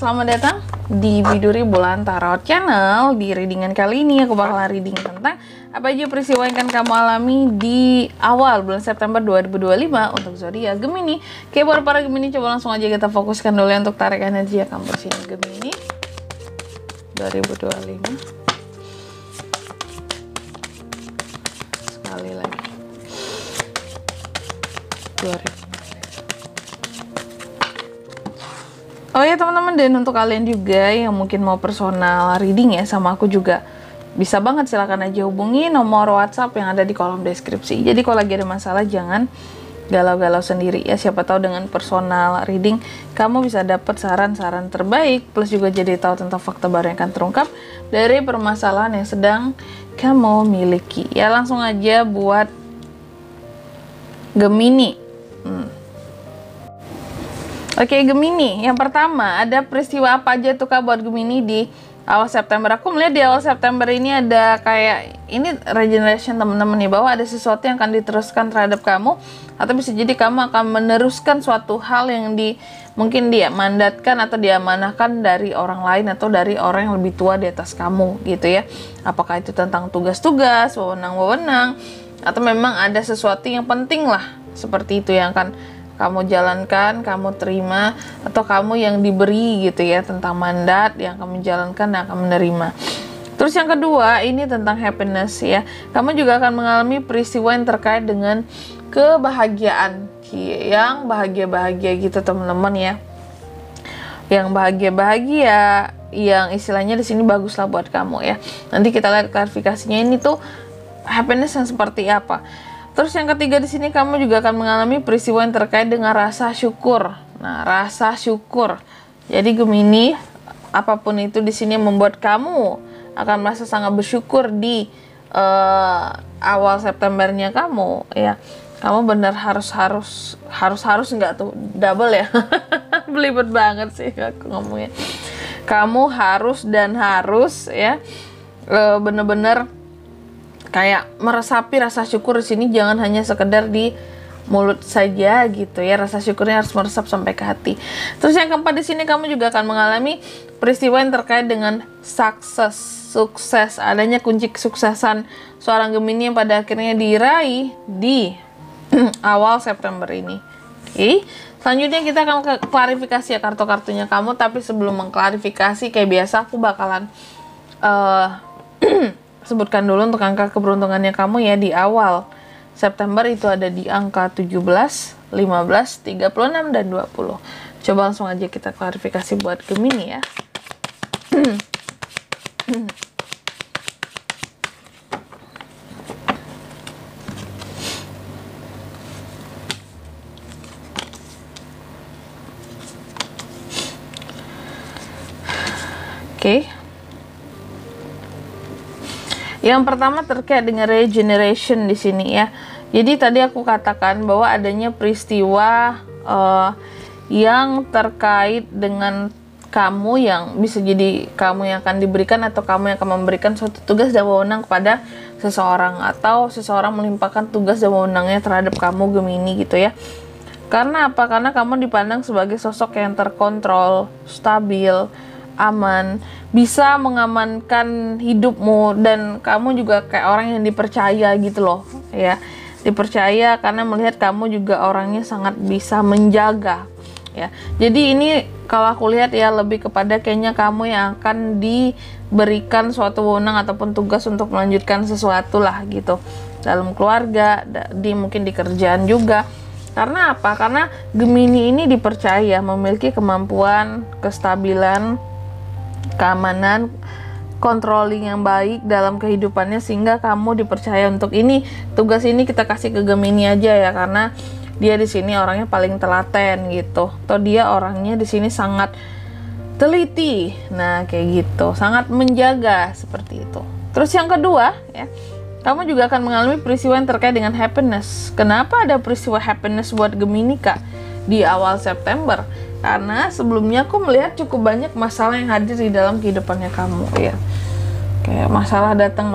selamat datang di Biduri Bulan Tarot Channel. Di readingan kali ini aku bakalan reading tentang apa aja peristiwa yang akan kamu alami di awal bulan September 2025 untuk zodiak Gemini. Oke, buat para Gemini, coba langsung aja kita fokuskan dulu ya untuk tarik energi ya kamu sini Gemini 2025. Sekali lagi 2000. Oh ya teman-teman, dan untuk kalian juga yang mungkin mau personal reading ya sama aku juga bisa banget, silahkan aja hubungi nomor WhatsApp yang ada di kolom deskripsi. Jadi kalau lagi ada masalah jangan galau-galau sendiri ya, siapa tahu dengan personal reading kamu bisa dapat saran-saran terbaik, plus juga jadi tahu tentang fakta baru yang akan terungkap dari permasalahan yang sedang kamu miliki. Ya langsung aja buat Gemini. Oke Gemini, yang pertama ada peristiwa apa aja tuh Kak buat Gemini di awal September. Aku melihat di awal September ini ada kayak ini regeneration teman-teman nih, bahwa ada sesuatu yang akan diteruskan terhadap kamu, atau bisa jadi kamu akan meneruskan suatu hal yang mungkin dia mandatkan atau diamanahkan dari orang lain atau dari orang yang lebih tua di atas kamu gitu ya. Apakah itu tentang tugas-tugas, wewenang-wewenang, atau memang ada sesuatu yang penting lah seperti itu yang akan kamu jalankan, kamu terima, atau kamu yang diberi gitu ya, tentang mandat yang kamu jalankan dan akan menerima. Terus yang kedua, ini tentang happiness ya. Kamu juga akan mengalami peristiwa yang terkait dengan kebahagiaan, yang bahagia-bahagia gitu teman-teman ya. Yang bahagia-bahagia, yang istilahnya di sini bagus lah buat kamu ya. Nanti kita lihat klarifikasinya ini tuh happiness yang seperti apa. Terus yang ketiga di sini kamu juga akan mengalami peristiwa yang terkait dengan rasa syukur. Nah, rasa syukur. Jadi Gemini, apapun itu di sini membuat kamu akan merasa sangat bersyukur di awal Septembernya kamu ya. Kamu benar harus enggak tuh double ya. Belibet banget sih aku ngomongnya. Kamu harus ya bener-bener kayak meresapi rasa syukur di sini, jangan hanya sekedar di mulut saja gitu ya. Rasa syukurnya harus meresap sampai ke hati. Terus yang keempat di sini kamu juga akan mengalami peristiwa yang terkait dengan sukses. Adanya kunci kesuksesan seorang Gemini yang pada akhirnya diraih di awal September ini. Oke. Selanjutnya kita akan klarifikasi ya kartu-kartunya kamu, tapi sebelum mengklarifikasi kayak biasa aku bakalan sebutkan dulu untuk angka keberuntungannya kamu ya di awal September itu ada di angka 17, 15, 36, dan 20. Coba langsung aja kita klarifikasi buat Gemini ya. Oke. Yang pertama terkait dengan regeneration di sini ya. Jadi tadi aku katakan bahwa adanya peristiwa yang terkait dengan kamu, yang bisa jadi kamu yang akan diberikan atau kamu yang akan memberikan suatu tugas dan wewenang kepada seseorang, atau seseorang melimpahkan tugas dan wewenangnya terhadap kamu Gemini gitu ya. Karena apa? Karena kamu dipandang sebagai sosok yang terkontrol, stabil, aman, bisa mengamankan hidupmu, dan kamu juga kayak orang yang dipercaya gitu loh ya. Dipercaya karena melihat kamu juga orangnya sangat bisa menjaga ya. Jadi ini kalau aku lihat ya lebih kepada kayaknya kamu yang akan diberikan suatu wewenang ataupun tugas untuk melanjutkan sesuatu lah gitu dalam keluarga, mungkin di kerjaan juga. Karena apa? Karena Gemini ini dipercaya memiliki kemampuan, kestabilan, keamanan, controlling yang baik dalam kehidupannya, sehingga kamu dipercaya untuk ini, tugas ini kita kasih ke Gemini aja ya, karena dia di sini orangnya paling telaten gitu, atau dia orangnya di sini sangat teliti. Nah kayak gitu, sangat menjaga seperti itu. Terus yang kedua ya, kamu juga akan mengalami peristiwa yang terkait dengan happiness. Kenapa ada peristiwa happiness buat Gemini Kak di awal September? Karena sebelumnya aku melihat cukup banyak masalah yang hadir di dalam kehidupannya kamu ya. Kayak masalah datang.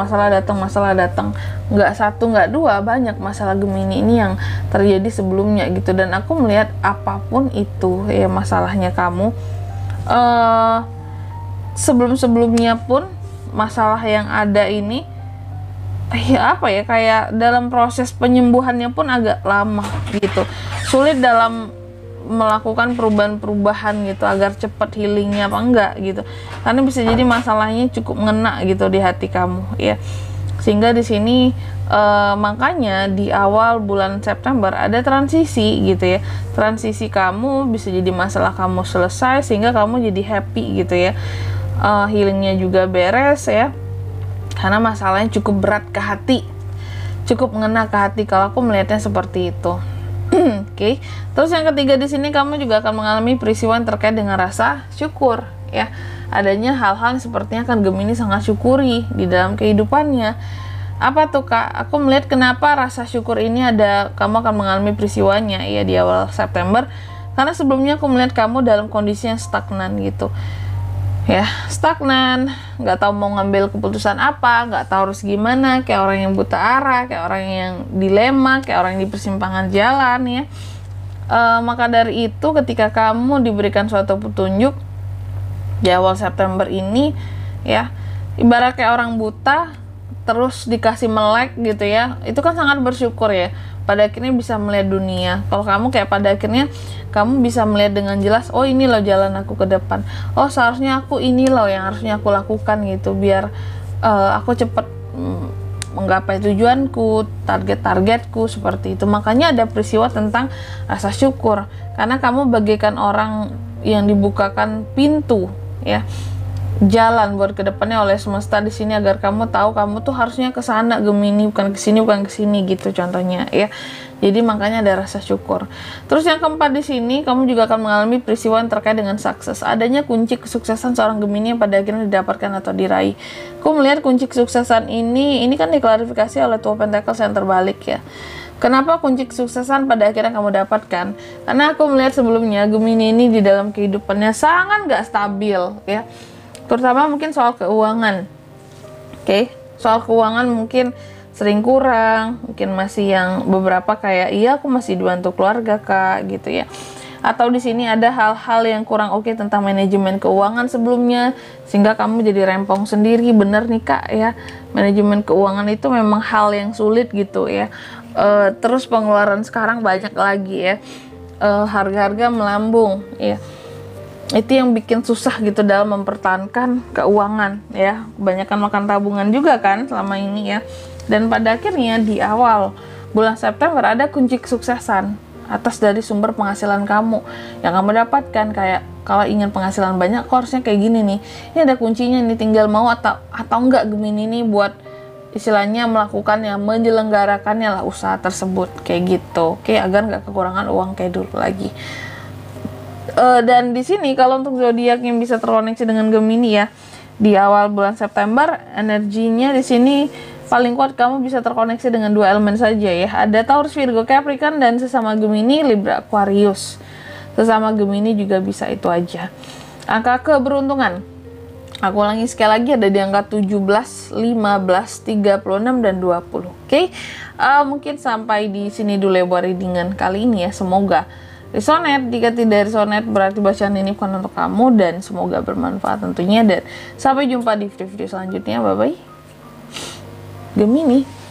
Nggak satu, nggak dua, banyak masalah Gemini ini yang terjadi sebelumnya gitu. Dan aku melihat apapun itu ya masalahnya kamu, sebelum-sebelumnya pun masalah yang ada ini ya apa ya, kayak dalam proses penyembuhannya pun agak lama gitu, sulit dalam melakukan perubahan-perubahan gitu agar cepat healingnya apa enggak gitu, karena bisa jadi masalahnya cukup ngena gitu di hati kamu ya. Sehingga di sini makanya di awal bulan September ada transisi gitu ya, transisi kamu bisa jadi masalah kamu selesai sehingga kamu jadi happy gitu ya, healingnya juga beres ya, karena masalahnya cukup berat ke hati, cukup mengena ke hati kalau aku melihatnya seperti itu. Oke. Terus yang ketiga di sini kamu juga akan mengalami peristiwa yang terkait dengan rasa syukur ya. Adanya hal-hal yang sepertinya akan Gemini sangat syukuri di dalam kehidupannya. Apa tuh Kak? Aku melihat kenapa rasa syukur ini ada, kamu akan mengalami peristiwanya ya di awal September. Karena sebelumnya aku melihat kamu dalam kondisi yang stagnan gitu. Ya, stagnan, nggak tahu mau ngambil keputusan apa, nggak tahu harus gimana, kayak orang yang buta arah, kayak orang yang dilema, kayak orang yang di persimpangan jalan ya. Maka dari itu ketika kamu diberikan suatu petunjuk di awal September ini ya, ibarat kayak orang buta terus dikasih melek gitu ya, itu kan sangat bersyukur ya, pada akhirnya bisa melihat dunia. Kalau kamu kayak pada akhirnya kamu bisa melihat dengan jelas, oh ini loh jalan aku ke depan, oh seharusnya aku ini loh yang harusnya aku lakukan gitu, biar aku cepat menggapai tujuanku, target-targetku, seperti itu. Makanya ada peristiwa tentang rasa syukur, karena kamu bagaikan orang yang dibukakan pintu ya, jalan buat kedepannya oleh semesta di sini, agar kamu tahu kamu tuh harusnya ke sana Gemini, bukan ke sini, bukan ke sini gitu contohnya ya. Jadi makanya ada rasa syukur. Terus yang keempat di sini kamu juga akan mengalami peristiwa yang terkait dengan sukses. Adanya kunci kesuksesan seorang Gemini yang pada akhirnya didapatkan atau diraih. Aku melihat kunci kesuksesan ini kan diklarifikasi oleh Tua Pentacles yang terbalik ya. Kenapa kunci kesuksesan pada akhirnya kamu dapatkan? Karena aku melihat sebelumnya Gemini ini di dalam kehidupannya sangat gak stabil ya. Terutama mungkin soal keuangan. Oke, soal keuangan mungkin sering kurang, mungkin masih yang beberapa kayak iya aku masih dibantu keluarga Kak gitu ya. Atau di sini ada hal-hal yang kurang oke tentang manajemen keuangan sebelumnya, sehingga kamu jadi rempong sendiri. Bener nih Kak ya, manajemen keuangan itu memang hal yang sulit gitu ya. Terus pengeluaran sekarang banyak lagi ya, harga-harga melambung ya. Itu yang bikin susah gitu dalam mempertahankan keuangan ya. Kebanyakan makan tabungan juga kan selama ini ya. Dan pada akhirnya di awal bulan September ada kunci kesuksesan atas dari sumber penghasilan kamu yang kamu dapatkan. Kayak kalau ingin penghasilan banyak, kok harusnya kayak gini nih. Ini ada kuncinya nih, tinggal mau atau enggak Gemini ini buat istilahnya melakukan yang menyelenggarakannya lah usaha tersebut kayak gitu. Oke, agar nggak kekurangan uang kayak dulu lagi. Dan di sini kalau untuk zodiak yang bisa terkoneksi dengan Gemini ya, di awal bulan September energinya di sini paling kuat kamu bisa terkoneksi dengan dua elemen saja ya. Ada Taurus, Virgo, Capricorn, dan sesama Gemini Libra, Aquarius. Sesama Gemini juga bisa itu aja. Angka keberuntungan, aku ulangi sekali lagi, ada di angka 17, 15, 36, dan 20. Oke, mungkin sampai di sini dulu ya buat readingan kali ini ya. Semoga resonate. Jika tidak resonate berarti bacaan ini bukan untuk kamu, dan semoga bermanfaat tentunya. Dan sampai jumpa di video selanjutnya. Bye bye Gemini.